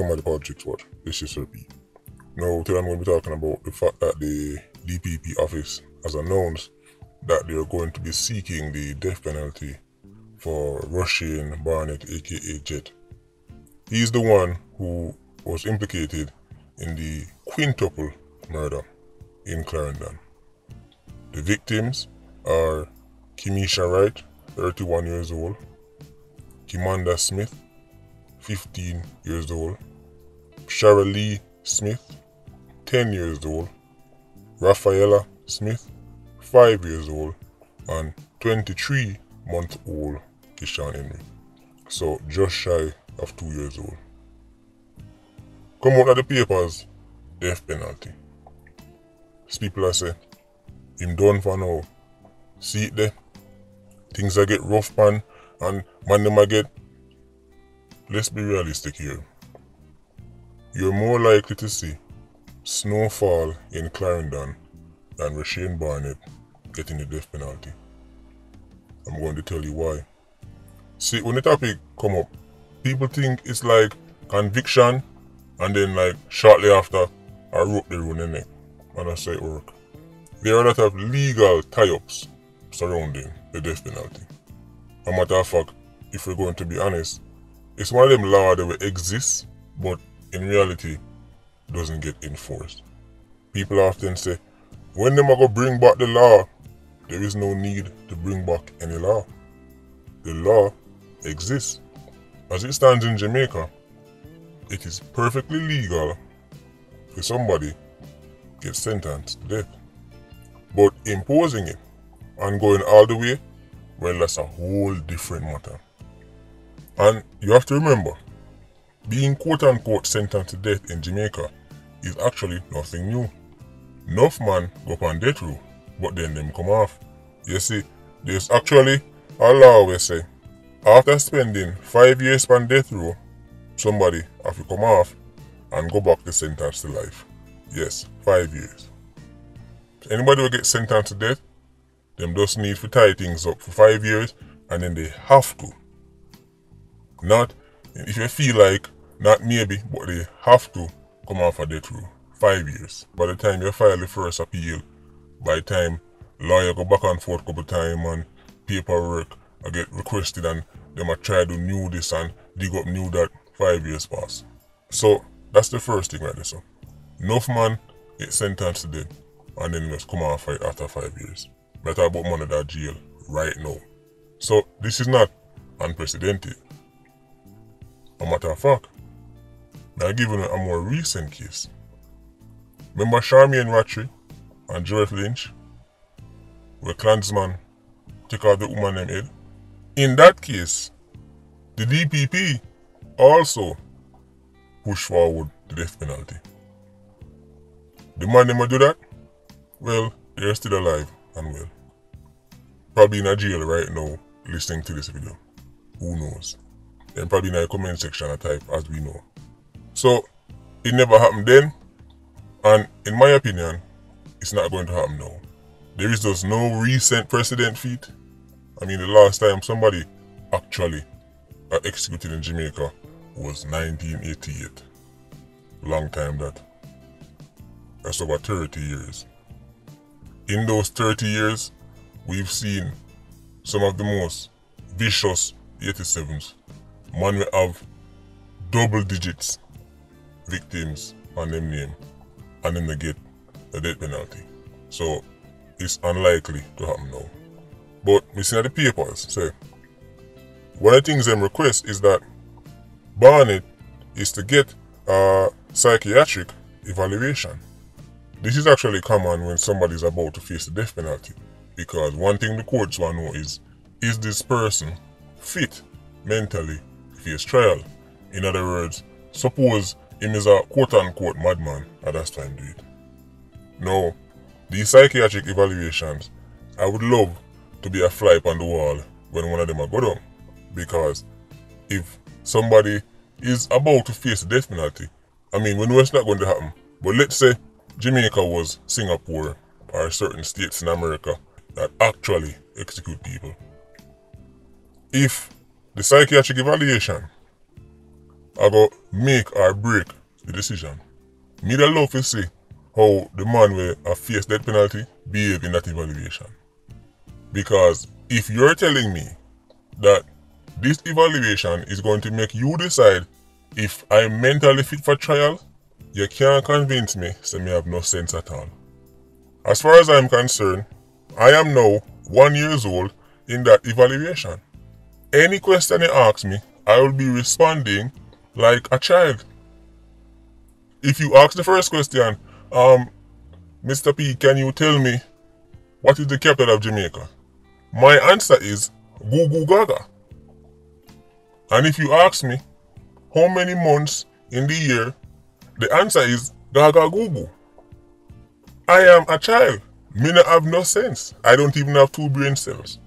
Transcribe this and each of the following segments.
Welcome to the Politricks Watch. This is Sir P. Now, today I'm going to be talking about the fact that the DPP office has announced that they are going to be seeking the death penalty for Rushane Barnett, aka Jet. He's the one who was implicated in the quintuple murder in Clarendon. The victims are Kimisha Wright, 31 years old, Kimanda Smith, 15 years old, Shara Lee Smith, 10 years old, Rafaela Smith, 5 years old, and 23-month-old Kishan Henry. So just shy of 2 years old. Come out of the papers, death penalty. As people are say, him done for now. See it there? Things are get rough pan and man them a get. Let's be realistic here. You're more likely to see snowfall in Clarendon than Rushane Barnett getting the death penalty. I'm going to tell you why. See, when the topic come up, people think it's like conviction and then like shortly after I rope the run in it. And that's how it work. There are a lot of legal tie-ups surrounding the death penalty. A matter of fact, if we're going to be honest, it's one of them laws that will exist, but in reality doesn't get enforced. People often say, when them are going to bring back the law, there is no need to bring back any law. The law exists. As it stands in Jamaica, it is perfectly legal for somebody to get sentenced to death. But imposing it and going all the way, well, that's a whole different matter. And you have to remember, being quote-unquote sentenced to death in Jamaica is actually nothing new. Enough man go up on death row, but then them come off. You see, there's actually a law where say, after spending 5 years on death row, somebody have to come off and go back to sentence to life. Yes, 5 years. So anybody will get sentenced to death, them just need to tie things up for 5 years and then they have to. Not if you feel like, not maybe, but they have to come off of death row. 5 years. By the time you file the first appeal, by the time lawyer go back and forth a couple times and paperwork I get requested and them a try to new this and dig up new that, 5 years pass. So that's the first thing right there. So enough man get sentenced to death and then just come off right after 5 years. But I about money that jail right now. So this is not unprecedented. A matter of fact, I'll give you a more recent case. Remember Charmaine Ratry and Jarrett Lynch, where Klansman take out the woman named Ed? In that case, the DPP also pushed forward the death penalty. The man them do that? Well, they're still alive and well. Probably in a jail right now listening to this video. Who knows? Then probably in the comment section I type as we know. So it never happened then, and in my opinion, it's not going to happen now. There is just no recent precedent feat. I mean, the last time somebody actually got executed in Jamaica was 1988. Long time that. That's over 30 years. In those 30 years, we've seen some of the most vicious 87s. Man will have double digits victims on them name and then they get the death penalty. So it's unlikely to happen now. But we see at the papers say one of the things them request is that Barnett is to get a psychiatric evaluation. This is actually common when somebody is about to face the death penalty, because one thing the courts want to know is this person fit mentally to face trial? In other words, suppose him is a quote-unquote madman at that time do it. Now, these psychiatric evaluations, I would love to be a fly on the wall when one of them are go down, because if somebody is about to face the death penalty, I mean, we know it's not going to happen, but let's say Jamaica was Singapore or certain states in America that actually execute people. If the psychiatric evaluation I go make or break the decision. Me da love to see how the man will face death penalty behave in that evaluation. Because if you're telling me that this evaluation is going to make you decide if I'm mentally fit for trial, you can't convince me, so me have no sense at all. As far as I'm concerned, I am now 1 year old in that evaluation. Any question you ask me, I will be responding like a child. If you ask the first question, Mr. P, can you tell me what is the capital of Jamaica? My answer is Goo Goo Gaga. And if you ask me how many months in the year, the answer is Gaga Goo Goo. I am a child. Me not have no sense. I don't even have 2 brain cells.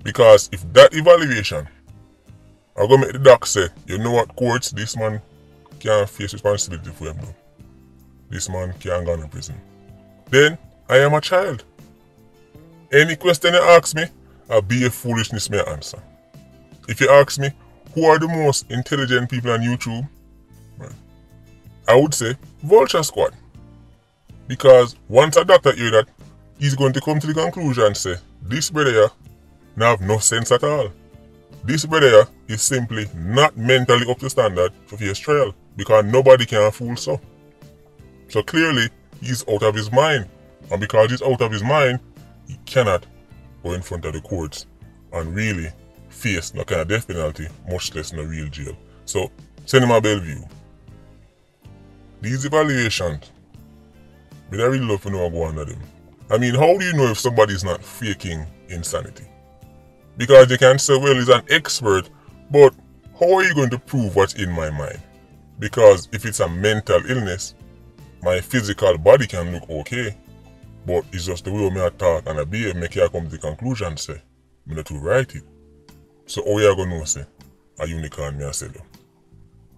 Because if that evaluation, I'm going to make the doc say, you know what, courts, this man can't face responsibility for him now. This man can't go to prison. Then I am a child. Any question you ask me, I'll be a foolishness may answer. If you ask me, who are the most intelligent people on YouTube? I would say Vulture Squad. Because once a doctor hear that, he's going to come to the conclusion and say, this brother here now have no sense at all. This brother here is simply not mentally up to standard for face trial because nobody can fool so. So clearly, he's out of his mind. And because he's out of his mind, he cannot go in front of the courts and really face no kind of death penalty, much less no real jail. So, send him a Bellevue. These evaluations, I really love to know what go under them. I mean, how do you know if somebody's not faking insanity? Because they can say, well, he's an expert, but how are you going to prove what's in my mind? Because if it's a mental illness, my physical body can look okay, but it's just the way I talk and I behave make you come to the conclusion and say, I'm not to write it. So how you going to know say, a unicorn me a sell you?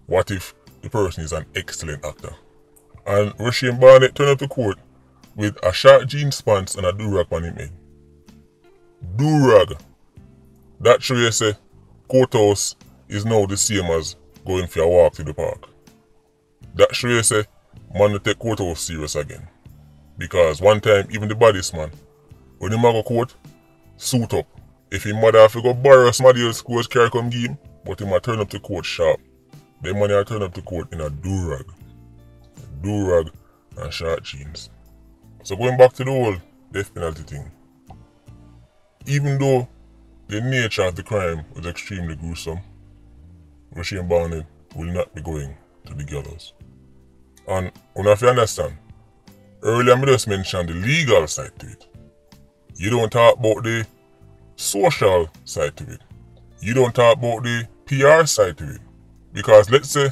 What if the person is an excellent actor? And Russian Barnett turned up to court with a short jeans pants and a do-rag on him head. Do-rag. That show you say, courthouse is now the same as going for a walk to the park. That show you say, man to take courthouse serious again. Because one time, even the baddest man, when he go court, suit up. If his mother have to go borrow somebody else's coach carry come give him, but he might turn up to court sharp. Then money will turn up to court in a do-rag. Do-rag and short jeans. So going back to the whole death penalty thing. Even though the nature of the crime was extremely gruesome, Russian Barnett will not be going to the gallows. And if you understand, earlier I just mentioned the legal side to it. You don't talk about the social side to it. You don't talk about the PR side to it. Because let's say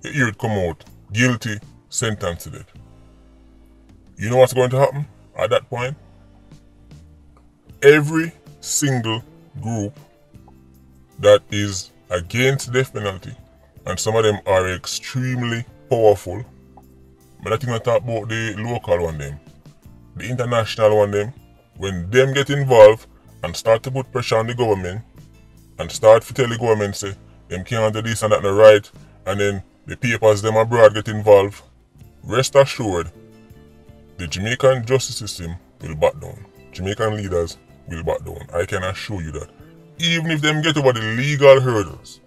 you hear it come out, guilty, sentenced to death. You know what's going to happen at that point? Every single group that is against death penalty, and some of them are extremely powerful, but I think I talk about the local one them, the international one them, when them get involved and start to put pressure on the government and start to tell the government say them can't do this and that not right, and then the papers them abroad get involved, rest assured the Jamaican justice system will back down. Jamaican leaders will back down. I can assure you that. Even if them get over the legal hurdles,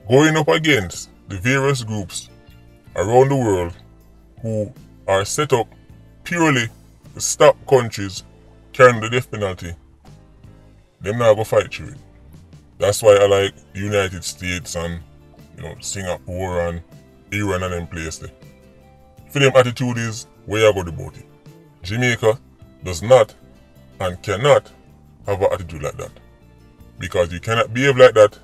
going up against the various groups around the world who are set up purely to stop countries carrying the death penalty, them not go fight through it. That's why I like the United States and Singapore and Iran and them places. For them attitude is where you go about it. Jamaica does not and cannot have an attitude like that. Because you cannot behave like that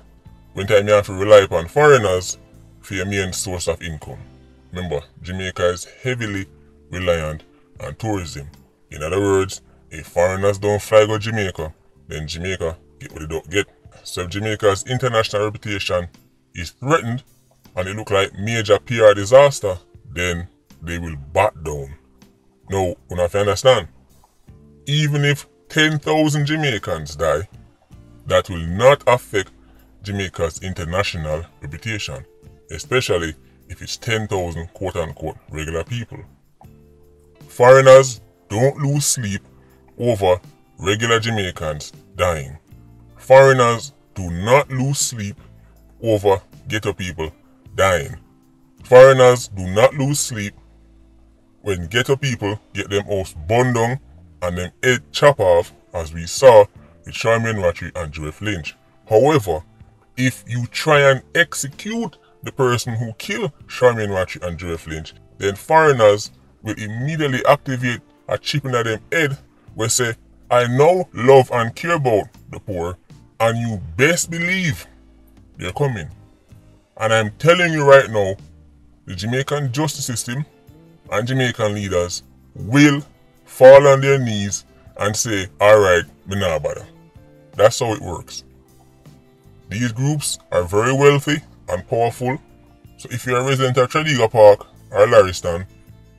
when time you have to rely upon foreigners for your main source of income. Remember, Jamaica is heavily reliant on tourism. In other words, if foreigners don't fly go Jamaica, then Jamaica get what they don't get. So if Jamaica's international reputation is threatened and it look like major PR disaster, then they will back down. Now, you have to understand, even if 10,000 Jamaicans die, that will not affect Jamaica's international reputation. especially if it's 10,000 quote-unquote regular people. Foreigners don't lose sleep over regular Jamaicans dying. Foreigners do not lose sleep over ghetto people dying. Foreigners do not lose sleep when ghetto people get them house burned down and them head chop off, as we saw with Charmaine Ratry and Joseph Lynch. However, if you try and execute the person who killed Charmaine Ratry and Joseph Lynch, then foreigners will immediately activate a chip in them head where say, I now love and care about the poor, and you best believe they're coming. And I'm telling you right now, the Jamaican justice system and Jamaican leaders will fall on their knees and say, alright, me nah bother. That's how it works. These groups are very wealthy and powerful, so if you're a resident of Tradiga Park or Lariston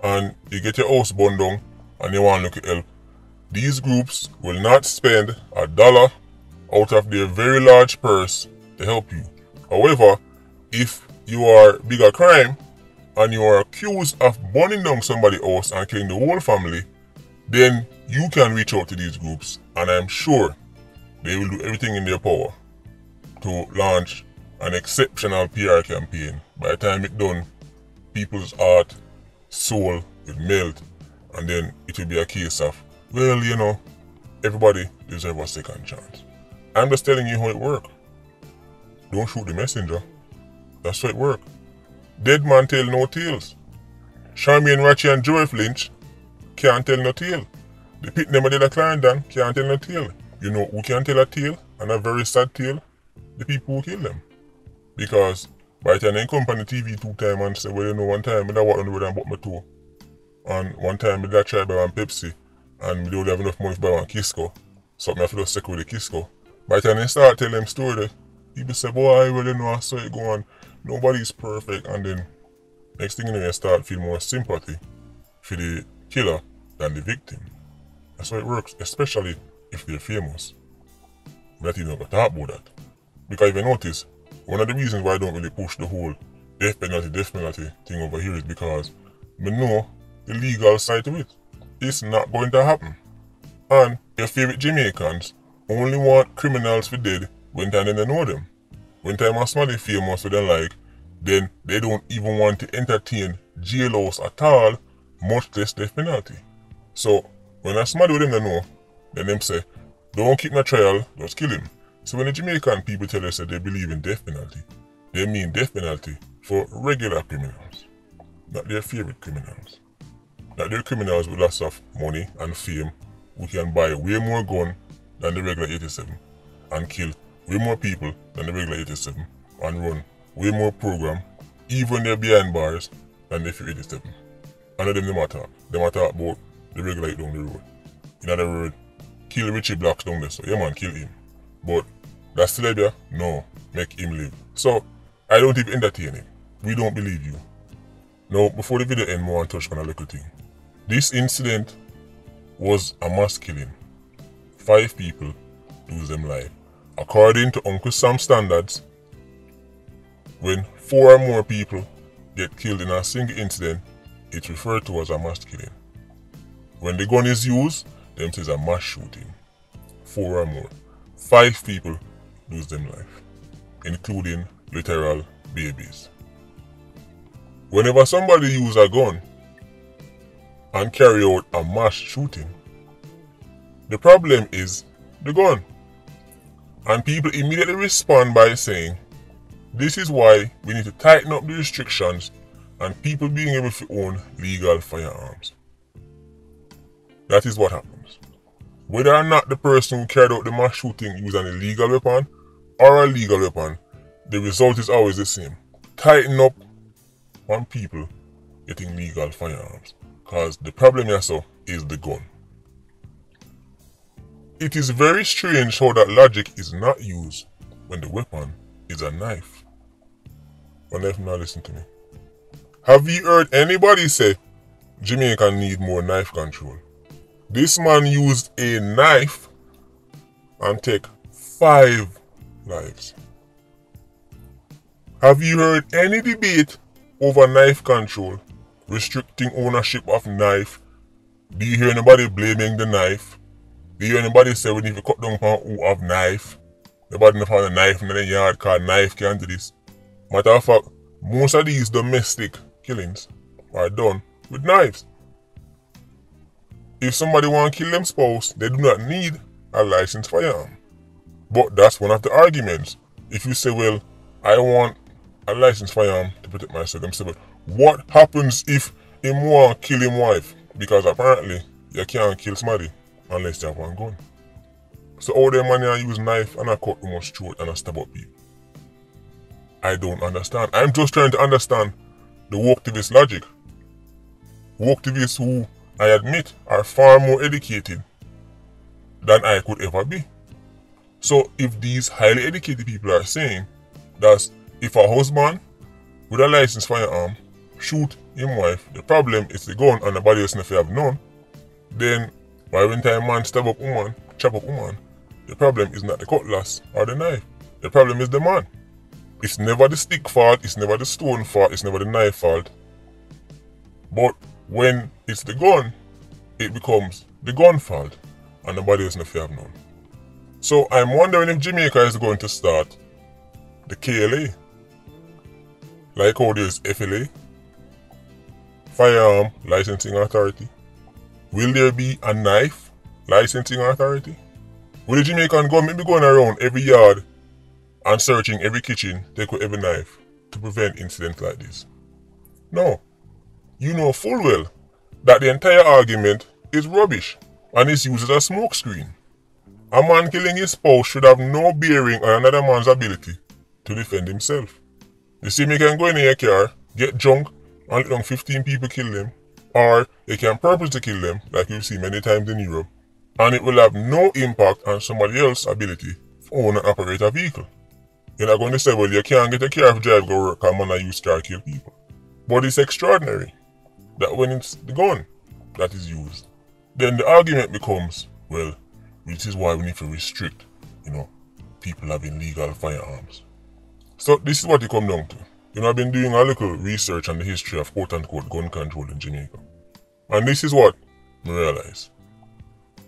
and you get your house burned down and you want to look at help, these groups will not spend $1 out of their very large purse to help you. However, if you are bigger crime and you are accused of burning down somebody's house and killing the whole family, then you can reach out to these groups, and I'm sure they will do everything in their power to launch an exceptional PR campaign. By the time it's done, people's heart, soul will melt, and then it will be a case of, well, you know, everybody deserves a second chance. I'm just telling you how it works. Don't shoot the messenger. That's how it works. Dead man tell no tales. Charmaine Ratry and Joseph Lynch can't tell no tale. The pit them at Clarendon can't tell no tale. You know who can tell a tale, and a very sad tale? The people who kill them. Because by the time they come on the TV 2 times and say, well, you know, one time I walk on the road and bought my toe. And one time I try to buy one Pepsi and we don't have enough money to buy one Kisco. So I have to just stick with the Kisco. By the time they start telling them story, people say, boy, well, you know, I saw it go on. Nobody's perfect. And then next thing you know, you start feel more sympathy for the killer than the victim. That's how it works, especially if they're famous. But you're not going to talk about that. Because if you notice, one of the reasons why I don't really push the whole death penalty thing over here is because I know the legal side to it. It's not going to happen. And your favorite Jamaicans only want criminals for dead when time they know them. When time somebody famous for them like, then they don't even want to entertain jailhouse at all, much less death penalty. So when somebody with them they know, then them say, don't keep my trial, just kill him. So when the Jamaican people tell us that they believe in death penalty, they mean death penalty for regular criminals, not their favorite criminals. Not their criminals with lots of money and fame who can buy way more gun than the regular 87 and kill way more people than the regular 87 and run way more program, even they're behind bars, than the 87. And them talk. They talk about the regular down the road. In other words, kill Richie Blacks down there, so yeah man, kill him. But that's still there? No, make him live. So I don't even entertain it. We don't believe you. Now, before the video ends, I want to touch on a little thing. This incident was a mass killing. 5 people lose them life. According to Uncle Sam standards, when 4 or more people get killed in a single incident, it's referred to as a mass killing. When the gun is used, them says a mass shooting. 4 or more. 5 people lose them life, including literal babies. Whenever somebody use a gun and carry out a mass shooting, the problem is the gun. And people immediately respond by saying, this is why we need to tighten up the restrictions and people being able to own legal firearms. That is what happens. Whether or not the person who carried out the mass shooting used an illegal weapon or a legal weapon, the result is always the same. Tighten up on people getting legal firearms. Because the problem also is the gun. It is very strange how that logic is not used when the weapon is a knife. Wonder if not listen to me. Have you heard anybody say Jamaica need more knife control? This man used a knife and take 5 lives. Have you heard any debate over knife control, restricting ownership of knife? Do you hear anybody blaming the knife? Do you hear anybody say we need to cut down on who have knife? Nobody found a knife in the yard called knife can't do this. Matter of fact, most of these domestic killings are done with knives. If somebody want to kill them spouse, they do not need a licensed firearm. But that's one of the arguments. If you say, well, I want a licensed firearm to protect myself, them say, but what happens if him want to kill him wife? Because apparently you can't kill somebody unless you have one gun. So all them man use knife and I cut too much throat and I stab up people. I don't understand. I'm just trying to understand the woketivist logic. Woketivists who I admit are far more educated than I could ever be. So if these highly educated people are saying that if a husband with a licensed firearm shoot his wife, the problem is the gun and nobody else if you have none, then why when time man stab up woman, chop up woman, the problem is not the cutlass or the knife. The problem is the man. It's never the stick fault, it's never the stone fault, it's never the knife fault. But when it's the gun, it becomes the gun fault and nobody else if you have none. So I'm wondering if Jamaica is going to start the KLA. Like how there's FLA, Firearm Licensing Authority. Will there be a knife licensing authority? Will the Jamaican government be going around every yard and searching every kitchen, take out every knife to prevent incidents like this? No. You know full well that the entire argument is rubbish and is used as a smokescreen. A man killing his spouse should have no bearing on another man's ability to defend himself. You see, me can go in your car, get drunk, and let down 15 people kill them, or they can purposely kill them, like we've seen many times in Europe, and it will have no impact on somebody else's ability to own and operate a vehicle. You're not going to say, well, you can't get a car to drive go work, and man, I use car kill people. But it's extraordinary that when it's the gun that is used, then the argument becomes, well, this is why we need to restrict, people having legal firearms. So this is what it comes down to. I've been doing a little research on the history of quote-unquote gun control in Jamaica. And this is what I realize.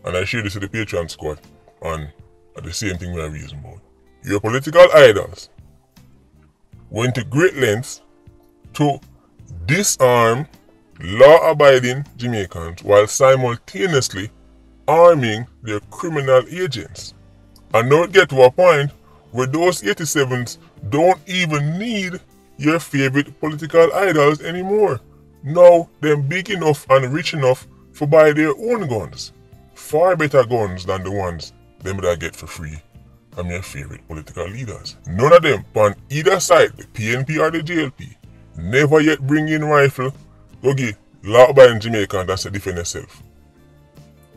And I share this with the Patreon squad, and the same thing we are reasoning about. Your political idols went to great lengths to disarm law-abiding Jamaicans while simultaneously arming their criminal agents. And now it get to a point where those 87s don't even need your favorite political idols anymore. Now they're big enough and rich enough to buy their own guns. Far better guns than the ones them that I get for free from your favorite political leaders. None of them on either side, the PNP or the JLP, never yet bring in rifle, go give law-abiding Jamaican and say defend yourself.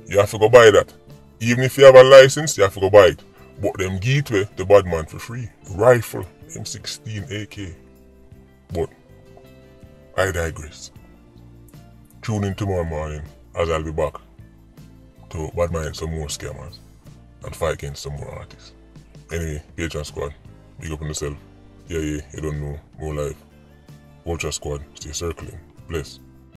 You have to go buy that. Even if you have a license, you have to go buy it. But them give it to the bad man for free. Rifle, M16 AK. But I digress. Tune in tomorrow morning as I'll be back to badmine some more scammers and fight against some more artists. Anyway, Patreon squad, big up on yourself. Yeah, you don't know, more life. Vulture squad, stay circling. Bless.